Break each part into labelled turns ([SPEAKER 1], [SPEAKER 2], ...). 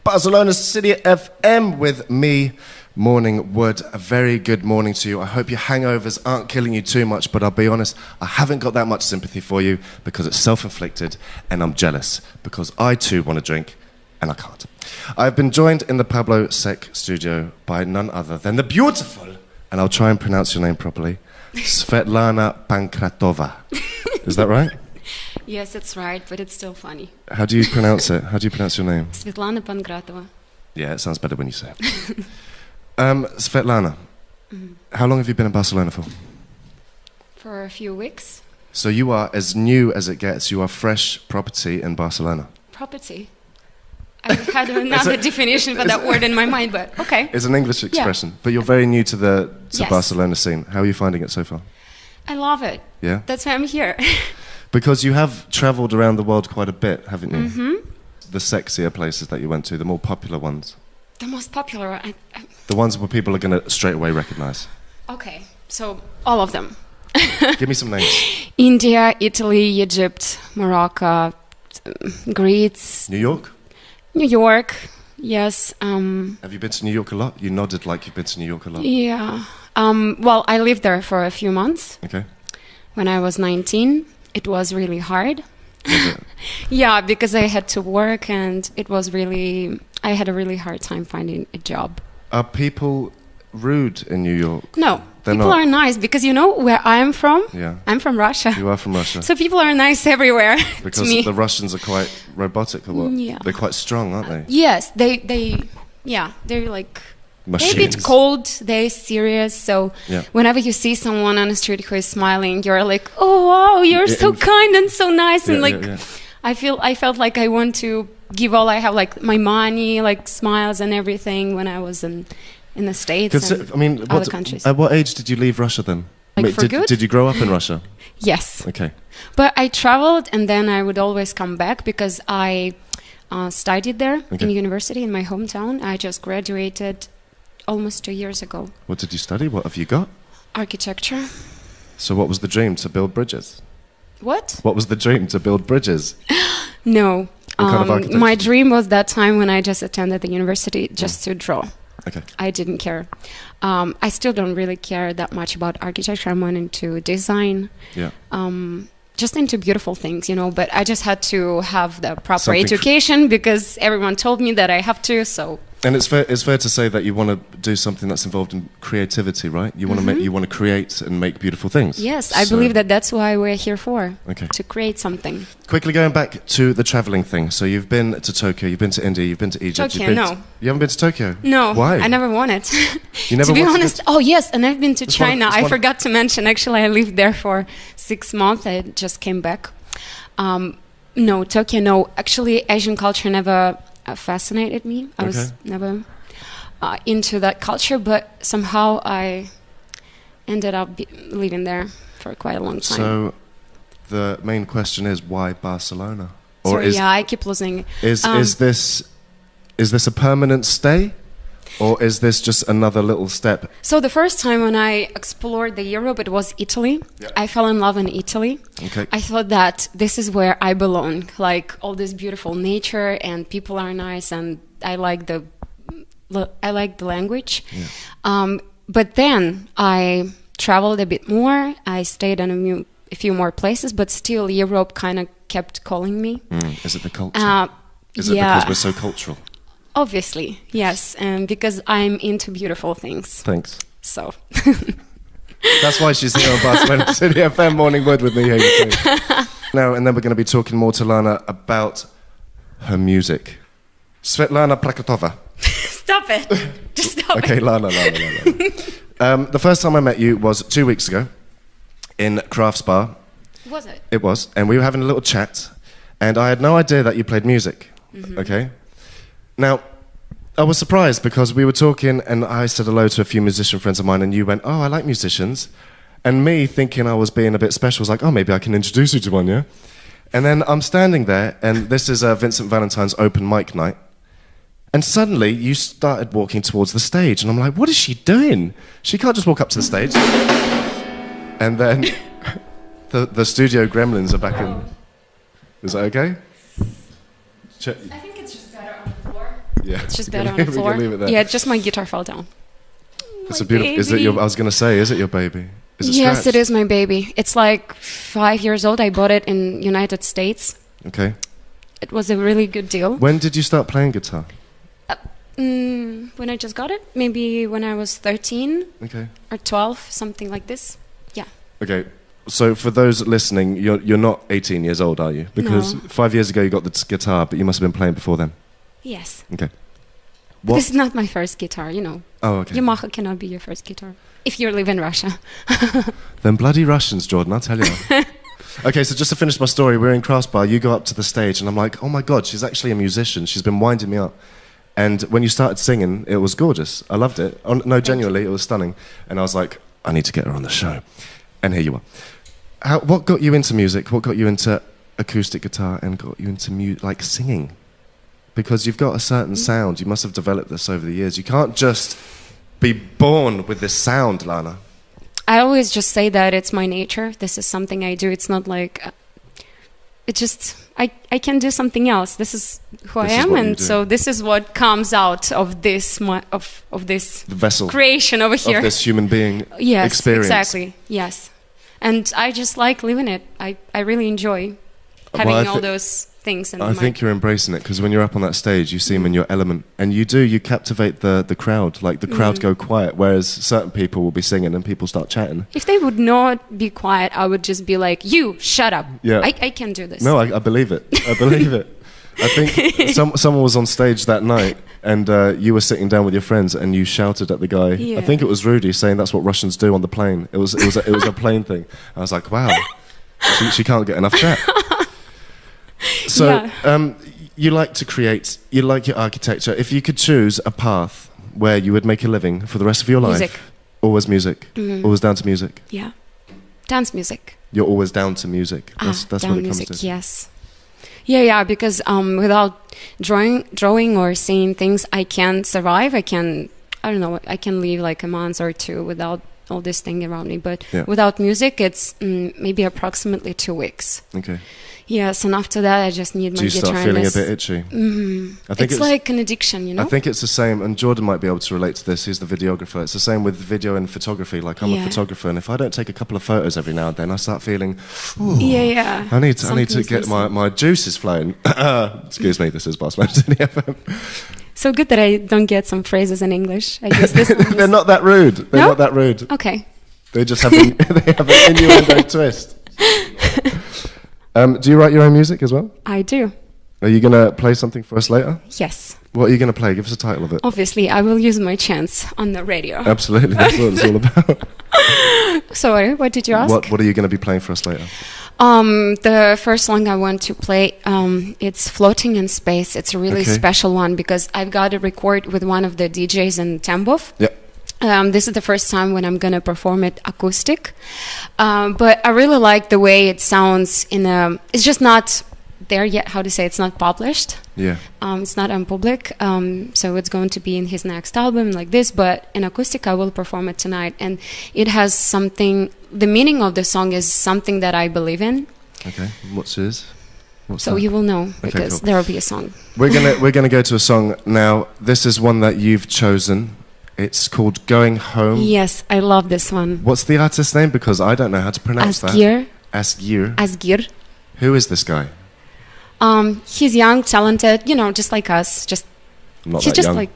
[SPEAKER 1] Barcelona City FM with me, Morning Wood. A very good morning to you. I hope your hangovers aren't killing you too much, but I'll be honest, I haven't got that much sympathy for you because it's self-inflicted and I'm jealous because I too want to drink and I can't. I've been joined in the Pablo Sec studio by none other than the beautiful, and I'll try and pronounce your name properly, Svetlana Pankratova. Is that right?
[SPEAKER 2] Yes, it's right, but it's still funny.
[SPEAKER 1] How do you pronounce it? How do you pronounce your name?
[SPEAKER 2] Svetlana Pankratova.
[SPEAKER 1] Yeah, it sounds better when you say it. Svetlana, how long have you been in Barcelona for?
[SPEAKER 2] For a few weeks.
[SPEAKER 1] So you are as new as it gets. You are fresh property in Barcelona.
[SPEAKER 2] Property? I had another definition for that word in my mind, but okay.
[SPEAKER 1] It's an English expression, but you're very new to the
[SPEAKER 2] Yes.
[SPEAKER 1] Barcelona scene. How are you finding it so far?
[SPEAKER 2] I love it.
[SPEAKER 1] Yeah?
[SPEAKER 2] That's why I'm here.
[SPEAKER 1] Because you have travelled around the world quite a bit, haven't you?
[SPEAKER 2] Mm-hmm.
[SPEAKER 1] The sexier places that you went to, the more popular ones.
[SPEAKER 2] The most popular.
[SPEAKER 1] The ones where people are going to straight away recognise.
[SPEAKER 2] Okay, so all of them.
[SPEAKER 1] Give me some names.
[SPEAKER 2] India, Italy, Egypt, Morocco, Greece.
[SPEAKER 1] New York?
[SPEAKER 2] New York, yes.
[SPEAKER 1] Have you been to New York a lot? You nodded like you've been to New York a lot.
[SPEAKER 2] Yeah. Well, I lived there for a few months.
[SPEAKER 1] Okay.
[SPEAKER 2] When I was 19, it was really hard.
[SPEAKER 1] Was it?
[SPEAKER 2] Yeah, because I had to work and I had a really hard time finding a job.
[SPEAKER 1] Are people rude in New York?
[SPEAKER 2] No,
[SPEAKER 1] They're
[SPEAKER 2] people
[SPEAKER 1] not.
[SPEAKER 2] are nice because you know where I'm from?
[SPEAKER 1] Yeah.
[SPEAKER 2] I'm from Russia.
[SPEAKER 1] You are from Russia.
[SPEAKER 2] So people are nice everywhere
[SPEAKER 1] Because
[SPEAKER 2] to me.
[SPEAKER 1] the Russians are quite robotic or what?
[SPEAKER 2] Yeah.
[SPEAKER 1] They're quite strong, aren't they?
[SPEAKER 2] Yes, they're like...
[SPEAKER 1] Machines.
[SPEAKER 2] They're a bit cold, they're serious, so
[SPEAKER 1] Yeah.
[SPEAKER 2] whenever you see someone on the street who is smiling, you're like, oh wow, you're so kind and so nice, and like, I felt like I want to give all I have, like my money, like smiles and everything when I was in the States and other countries.
[SPEAKER 1] At what age did you leave Russia then?
[SPEAKER 2] Like for good?
[SPEAKER 1] Did you grow up in Russia?
[SPEAKER 2] Yes.
[SPEAKER 1] Okay.
[SPEAKER 2] But I traveled and then I would always come back because I studied there in university in my hometown. I just graduated almost 2 years ago.
[SPEAKER 1] What did you study? What have you got?
[SPEAKER 2] Architecture.
[SPEAKER 1] So what was the dream? To build bridges?
[SPEAKER 2] What?
[SPEAKER 1] What was the dream? To build bridges?
[SPEAKER 2] No.
[SPEAKER 1] What kind of architecture?
[SPEAKER 2] My dream was that time when I just attended the university just to draw.
[SPEAKER 1] Okay.
[SPEAKER 2] I didn't care. I still don't really care that much about architecture. I'm more into design.
[SPEAKER 1] Yeah.
[SPEAKER 2] Just into beautiful things, you know, but I just had to have the proper education because everyone told me that I have to, so...
[SPEAKER 1] And it's fair to say that you want to do something that's involved in creativity, right? You want to you want to create and make beautiful things.
[SPEAKER 2] Yes, I believe that's why we're here for.
[SPEAKER 1] Okay.
[SPEAKER 2] To create something.
[SPEAKER 1] Quickly going back to the travelling thing. So you've been to Tokyo, you've been to India, you've been to Egypt.
[SPEAKER 2] Tokyo, no.
[SPEAKER 1] You haven't been to Tokyo?
[SPEAKER 2] No.
[SPEAKER 1] Why?
[SPEAKER 2] I never wanted.
[SPEAKER 1] You never
[SPEAKER 2] to be
[SPEAKER 1] wanted
[SPEAKER 2] honest, oh yes, and I've been to China.
[SPEAKER 1] I
[SPEAKER 2] I forgot to mention, actually, I lived there for 6 months. I just came back. No, Tokyo, no. Actually, Asian culture never fascinated me. I was never into that culture, but somehow I ended up living there for quite a long time.
[SPEAKER 1] So the main question is, why Barcelona?
[SPEAKER 2] I keep losing.
[SPEAKER 1] Is this a permanent stay? Or is this just another little step?
[SPEAKER 2] So the first time when I explored the Europe, it was Italy. Yeah. I fell in love in Italy. Okay. I thought that this is where I belong. Like all this beautiful nature and people are nice and I like the language. Yeah. But then I traveled a bit more. I stayed in a few more places, but still Europe kind of kept calling me.
[SPEAKER 1] Is it the culture? Is it because we're so cultural?
[SPEAKER 2] Obviously, yes, and because I'm into beautiful things.
[SPEAKER 1] Thanks.
[SPEAKER 2] So.
[SPEAKER 1] That's why she's here on Barcelona City FM Morning Wood with me here. Now, and then we're going to be talking more to Lana about her music. Svetlana Pankratova.
[SPEAKER 2] Stop it. Just stop
[SPEAKER 1] it. Okay, Lana. The first time I met you was 2 weeks ago in Crafts Bar.
[SPEAKER 2] Was it?
[SPEAKER 1] It was, and we were having a little chat, and I had no idea that you played music. Okay? Now, I was surprised because we were talking and I said hello to a few musician friends of mine and you went, oh, I like musicians. And me, thinking I was being a bit special, was like, oh, maybe I can introduce you to one, yeah? And then I'm standing there and this is Vincent Valentine's open mic night. And suddenly you started walking towards the stage and I'm like, what is she doing? She can't just walk up to the stage. And then the studio gremlins are back in. Is that okay?
[SPEAKER 2] I think it's just better on the floor.
[SPEAKER 1] Yeah.
[SPEAKER 2] It's just better on the floor.
[SPEAKER 1] Leave it there.
[SPEAKER 2] Yeah, just my guitar fell down.
[SPEAKER 1] It's a beautiful. Is it your? I was gonna say, is it your baby? Is it
[SPEAKER 2] Yes,
[SPEAKER 1] scratched?
[SPEAKER 2] it is my baby. It's like 5 years old. I bought it in United States.
[SPEAKER 1] Okay.
[SPEAKER 2] It was a really good deal.
[SPEAKER 1] When did you start playing guitar?
[SPEAKER 2] When I just got it, maybe when I was 13
[SPEAKER 1] Okay.
[SPEAKER 2] or 12, something like this. Yeah.
[SPEAKER 1] Okay. So for those listening, you're not 18 years old, are you? Because
[SPEAKER 2] No.
[SPEAKER 1] 5 years ago you got the guitar, but you must have been playing before then.
[SPEAKER 2] Yes.
[SPEAKER 1] Okay.
[SPEAKER 2] But this is not my first guitar, you know.
[SPEAKER 1] Oh, okay.
[SPEAKER 2] Yamaha cannot be your first guitar if you live in Russia.
[SPEAKER 1] Them bloody Russians, Jordan, I'll tell you. Okay, so just to finish my story, we're in Crossbar, you go up to the stage, and I'm like, oh my God, she's actually a musician. She's been winding me up. And when you started singing, it was gorgeous. I loved it. Oh, no, genuinely, it was stunning. And I was like, I need to get her on the show. And here you are. What got you into music? What got you into acoustic guitar and got you into like singing? Because you've got a certain sound. You must have developed this over the years. You can't just be born with this sound, Lana.
[SPEAKER 2] I always just say that it's my nature. This is something I do. It's not like... It just... I can do something else. This is who I am, and so this is what comes out of this of this
[SPEAKER 1] the vessel
[SPEAKER 2] creation over here.
[SPEAKER 1] Of this human being
[SPEAKER 2] yes,
[SPEAKER 1] experience.
[SPEAKER 2] Exactly. Yes. And I just like living it. I really enjoy having all those things in my mind.
[SPEAKER 1] I think you're embracing it, because when you're up on that stage, you seem in your element, and you captivate the crowd. Like the crowd go quiet, whereas certain people will be singing and people start chatting.
[SPEAKER 2] If they would not be quiet, I would just be like, "You shut up."
[SPEAKER 1] Yeah,
[SPEAKER 2] I can do this.
[SPEAKER 1] No, I believe it. I believe it. I think someone was on stage that night, and you were sitting down with your friends, and you shouted at the guy.
[SPEAKER 2] Yeah.
[SPEAKER 1] I think it was Rudy, saying that's what Russians do on the plane. It was a plane thing. I was like, wow, she can't get enough chat. So, you like to create, you like your architecture. If you could choose a path where you would make a living for the rest of your life,
[SPEAKER 2] music.
[SPEAKER 1] Always music, always down to music.
[SPEAKER 2] Yeah, dance music.
[SPEAKER 1] You're always down to music. That's what it comes to.
[SPEAKER 2] Yes. Yeah, because without drawing or seeing things, I can't survive. I can live like a month or two without all this thing around me. But without music, it's maybe approximately 2 weeks.
[SPEAKER 1] Okay.
[SPEAKER 2] Yes, and after that, I just need my guitar. Do you start
[SPEAKER 1] feeling a bit itchy?
[SPEAKER 2] I think it's like an addiction, you know?
[SPEAKER 1] I think it's the same, and Jordan might be able to relate to this. He's the videographer. It's the same with video and photography. Like, I'm a photographer, and if I don't take a couple of photos every now and then, I start feeling, I need to get my juices flowing. Excuse me, this is Barcelona City FM.
[SPEAKER 2] So good that I don't get some phrases in English. I guess this
[SPEAKER 1] They're not that rude. They're not that rude.
[SPEAKER 2] Okay.
[SPEAKER 1] They just have an innuendo twist. Do you write your own music as well?
[SPEAKER 2] I do.
[SPEAKER 1] Are you going to play something for us later?
[SPEAKER 2] Yes.
[SPEAKER 1] What are you going to play? Give us a title of it.
[SPEAKER 2] Obviously, I will use my chance on the radio.
[SPEAKER 1] Absolutely, that's what it's all about.
[SPEAKER 2] Sorry, what did you ask?
[SPEAKER 1] What are you going to be playing for us later?
[SPEAKER 2] The first song I want to play, it's Floating in Space. It's a really special one because I've got to record with one of the DJs in Tambov.
[SPEAKER 1] Yeah.
[SPEAKER 2] This is the first time when I'm going to perform it acoustic. But I really like the way it sounds it's just not there yet, how to say, it's not published.
[SPEAKER 1] Yeah.
[SPEAKER 2] It's not on public. So it's going to be in his next album like this, but in acoustic I will perform it tonight. And it has something, the meaning of the song is something that I believe in.
[SPEAKER 1] Okay, what's that?
[SPEAKER 2] You will know because there will be a song.
[SPEAKER 1] We're gonna go to a song now. This is one that you've chosen. It's called Going Home.
[SPEAKER 2] Yes, I love this one.
[SPEAKER 1] What's the artist's name? Because I don't know how to pronounce that. Asgir. Who is this guy?
[SPEAKER 2] He's young, talented, just like us.
[SPEAKER 1] Not
[SPEAKER 2] he's
[SPEAKER 1] that
[SPEAKER 2] just
[SPEAKER 1] young.
[SPEAKER 2] Like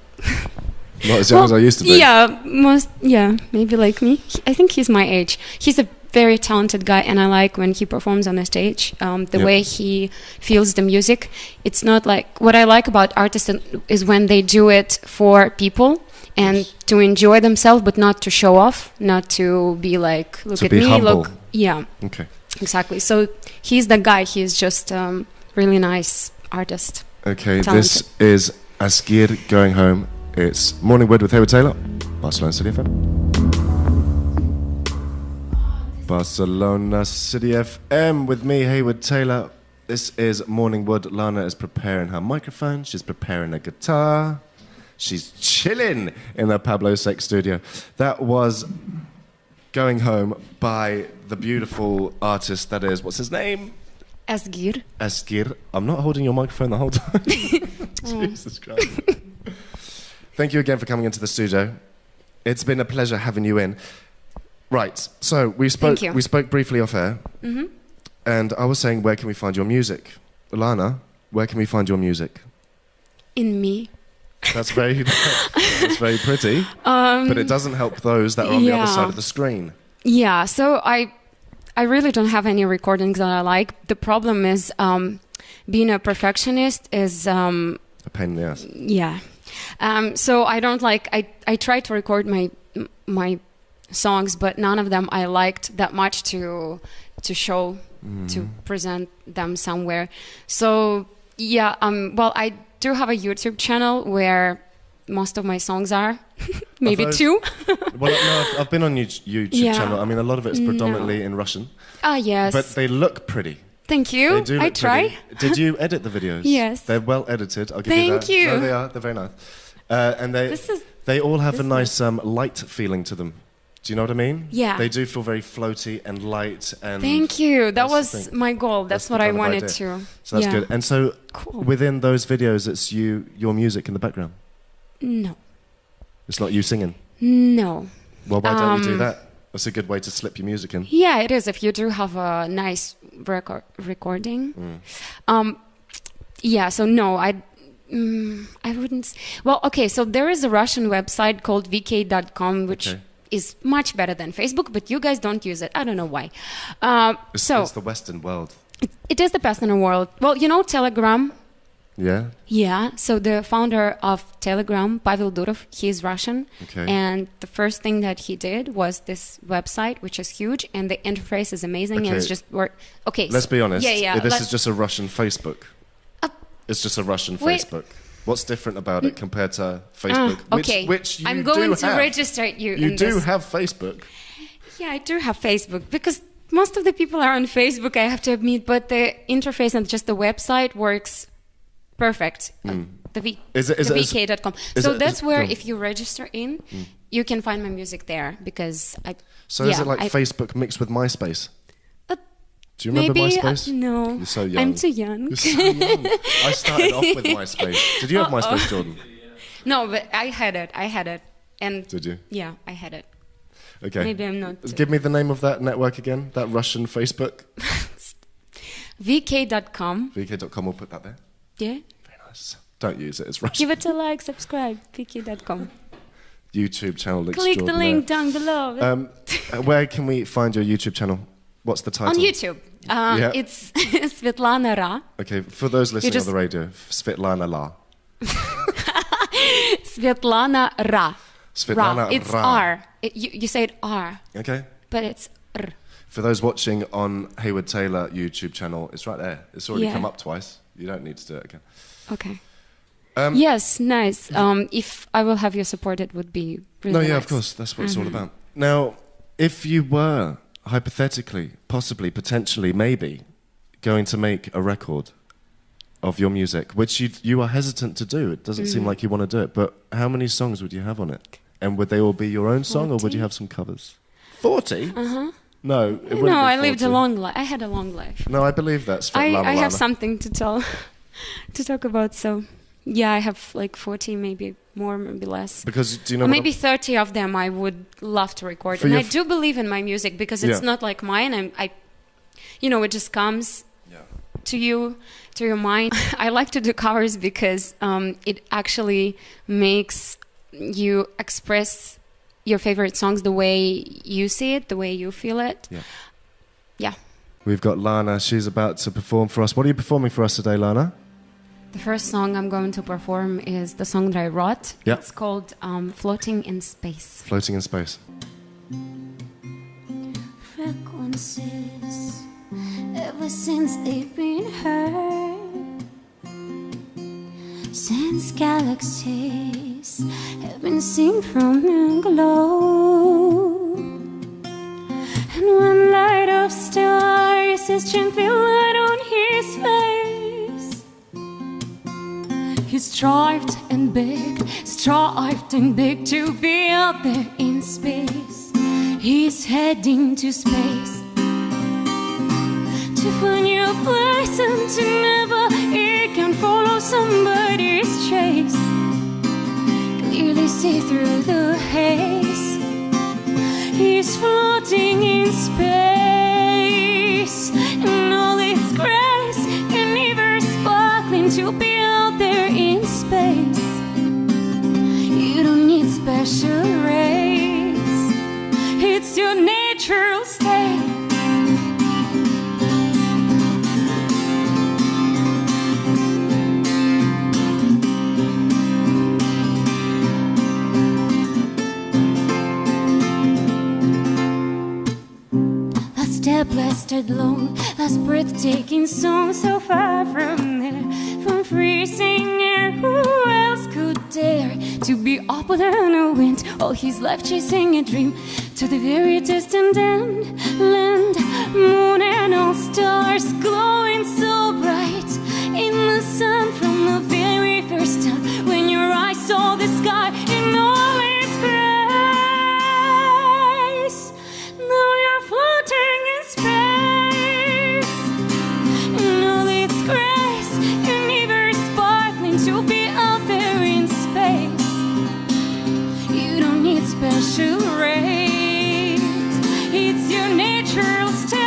[SPEAKER 1] not as young as I used to be.
[SPEAKER 2] Yeah, maybe like me. I think he's my age. He's a very talented guy, and I like when he performs on the stage. The way he feels the music. It's not like what I like about artists is when they do it for people. And to enjoy themselves, but not to show off, not to be like, look at me,
[SPEAKER 1] humble.
[SPEAKER 2] look. Yeah.
[SPEAKER 1] Okay.
[SPEAKER 2] Exactly. So he's the guy. He's just really nice artist.
[SPEAKER 1] Okay,
[SPEAKER 2] talented.
[SPEAKER 1] this is Asgir Going Home. It's Morning Wood with HEYWOOD TAYLOR, Barcelona City FM. Barcelona City FM with me, HEYWOOD TAYLOR. This is Morning Wood. Lana is preparing her microphone. She's preparing a guitar. She's chilling in the Pablo Sex studio. That was Going Home by the beautiful artist that is, what's his name?
[SPEAKER 2] Asgir.
[SPEAKER 1] I'm not holding your microphone the whole time. Jesus Christ. Thank you again for coming into the studio. It's been a pleasure having you in. Right, so we spoke briefly off air, and I was saying, where can we find your music? Lana, where can we find your music?
[SPEAKER 2] In me.
[SPEAKER 1] That's very pretty, but it doesn't help those that are on the other side of the screen.
[SPEAKER 2] Yeah, so I really don't have any recordings that I like. The problem is being a perfectionist is... a
[SPEAKER 1] pain in the ass.
[SPEAKER 2] Yeah. So I don't like... I try to record my songs, but none of them I liked that much to show, to present them somewhere. So, yeah, well, I do have a YouTube channel where most of my songs are. Maybe two.
[SPEAKER 1] Well, no, I've been on YouTube channel. I mean, a lot of it's predominantly in Russian.
[SPEAKER 2] Ah, yes.
[SPEAKER 1] But they look pretty.
[SPEAKER 2] Thank you.
[SPEAKER 1] They do look
[SPEAKER 2] I try.
[SPEAKER 1] Pretty. Did you edit the videos?
[SPEAKER 2] Yes.
[SPEAKER 1] They're well edited. I'll give you that.
[SPEAKER 2] Thank you.
[SPEAKER 1] No, they are. They're very nice. And they all have a nice light feeling to them. Do you know what I mean?
[SPEAKER 2] Yeah.
[SPEAKER 1] They do feel very floaty and light. And
[SPEAKER 2] thank you. That was my goal. That's what I wanted to.
[SPEAKER 1] So that's good. And so within those videos, it's your music in the background?
[SPEAKER 2] No.
[SPEAKER 1] It's not you singing?
[SPEAKER 2] No.
[SPEAKER 1] Well, why don't you do that? That's a good way to slip your music in.
[SPEAKER 2] Yeah, it is. If you do have a nice recording. Yeah, so no, I wouldn't... Well, okay, so there is a Russian website called vk.com, which... is much better than Facebook, but you guys don't use it. I don't know why.
[SPEAKER 1] It's the Western world.
[SPEAKER 2] It is the Western world. Well, you know Telegram?
[SPEAKER 1] Yeah?
[SPEAKER 2] Yeah. So the founder of Telegram, Pavel Durov, he is Russian.
[SPEAKER 1] Okay.
[SPEAKER 2] And the first thing that he did was this website, which is huge, and the interface is amazing, and it's just... Okay.
[SPEAKER 1] Let's be honest.
[SPEAKER 2] Yeah.
[SPEAKER 1] This is just a Russian Facebook. It's just a Russian Facebook. What's different about it compared to Facebook?
[SPEAKER 2] Okay,
[SPEAKER 1] which you
[SPEAKER 2] I'm going to
[SPEAKER 1] have.
[SPEAKER 2] register you.
[SPEAKER 1] You do have Facebook.
[SPEAKER 2] Yeah, I do have Facebook because most of the people are on Facebook. I have to admit, but the interface and just the website works perfect. The vk.com. So that's where if you register in, you can find my music there because I.
[SPEAKER 1] So is it like Facebook mixed with MySpace? Do you remember MySpace?
[SPEAKER 2] No.
[SPEAKER 1] You're so young.
[SPEAKER 2] I'm too young.
[SPEAKER 1] You're so young. I started off with MySpace. Did you have MySpace, Jordan?
[SPEAKER 2] No, but I had it. And
[SPEAKER 1] did you?
[SPEAKER 2] Yeah, I had it.
[SPEAKER 1] Okay.
[SPEAKER 2] Maybe I'm not.
[SPEAKER 1] Give me the name of that network again, that Russian Facebook.
[SPEAKER 2] vk.com.
[SPEAKER 1] vk.com, we'll put that there.
[SPEAKER 2] Yeah.
[SPEAKER 1] Very nice. Don't use it, it's Russian.
[SPEAKER 2] Give it a like, subscribe, vk.com.
[SPEAKER 1] YouTube channel
[SPEAKER 2] extraordinaire. Click the link down below.
[SPEAKER 1] Where can we find your YouTube channel? What's the title?
[SPEAKER 2] On YouTube. It's Svetlana Ra.
[SPEAKER 1] Okay, for those listening on the radio, Svetlana Ra.
[SPEAKER 2] Svetlana Ra.
[SPEAKER 1] Svetlana Ra.
[SPEAKER 2] It's R. You say it R.
[SPEAKER 1] Okay.
[SPEAKER 2] But it's R.
[SPEAKER 1] For those watching on HEYWOOD TAYLOR YouTube channel, it's right there. It's already come up twice. You don't need to do it again.
[SPEAKER 2] Okay. Yes, nice. If I will have your support, it would be really nice.
[SPEAKER 1] Of course. That's what it's all about. Now, if you were... hypothetically, possibly, potentially, maybe, going to make a record of your music, which you are hesitant to do. It doesn't seem like you want to do it, but how many songs would you have on it? And would they all be your own song, 40? Or would you have some covers? 40? No, it wouldn't be
[SPEAKER 2] I lived a long life. I had a long life.
[SPEAKER 1] No, I believe that.
[SPEAKER 2] I have something to talk about, so... Yeah, I have like 40, maybe more, maybe less.
[SPEAKER 1] Because do you know?
[SPEAKER 2] Or maybe 30 of them I would love to record. And I do believe in my music because it's not like mine. It just comes to you, to your mind. I like to do covers because it actually makes you express your favorite songs the way you see it, the way you feel it. Yeah.
[SPEAKER 1] We've got Lana. She's about to perform for us. What are you performing for us today, Lana?
[SPEAKER 2] The first song I'm going to perform is the song that I wrote.
[SPEAKER 1] Yeah.
[SPEAKER 2] It's called Floating in Space.
[SPEAKER 1] Floating in Space.
[SPEAKER 2] Frequencies, ever since they've been heard, since galaxies have been seen from the globe, and one light of stars is gently light on his face. He strived and begged to be out there in space. He's heading to space to find your place and to never he can follow somebody's chase. Clear through the haze. He's floating in space, in all its grace, universe sparkling to be out there in space. You don't need special rays, it's your natural state. Step blasted long, last breathtaking song, so far from there, from freezing air. Who else could dare to be up on a wind, all his life chasing a dream to the very distant end? Land, moon and all stars glowing so bright in the sun from the very first time when your eyes saw the sky in all its grace. Now you're floating in space, in all its grace, universe sparkling to be out there in space. You don't need special rays, it's your natural state.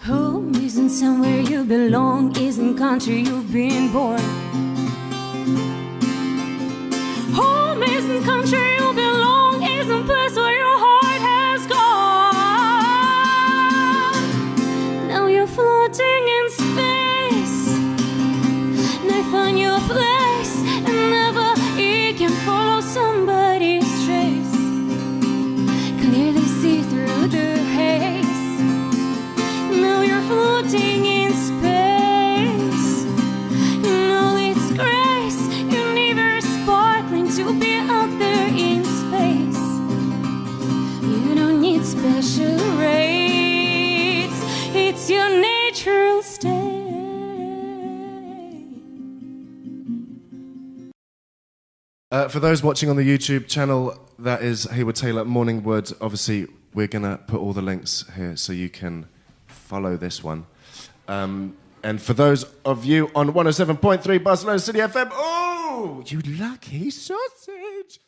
[SPEAKER 2] Home isn't somewhere you belong, isn't country you've been born. Home isn't country you belong, isn't place where your heart has gone. Now you're floating in space, now find your place, and never you can follow somebody's trace. Clearly see through the haze. Now you're floating in space, in all its grace, universe sparkling to be out there in space. You don't need special rays, it's your natural state.
[SPEAKER 1] For those watching on the YouTube channel, that is Haywood Taylor, Morning Wood. Obviously, we're going to put all the links here so you can follow this one. And for those of you on 107.3 Barcelona City FM, oh, you lucky sausage!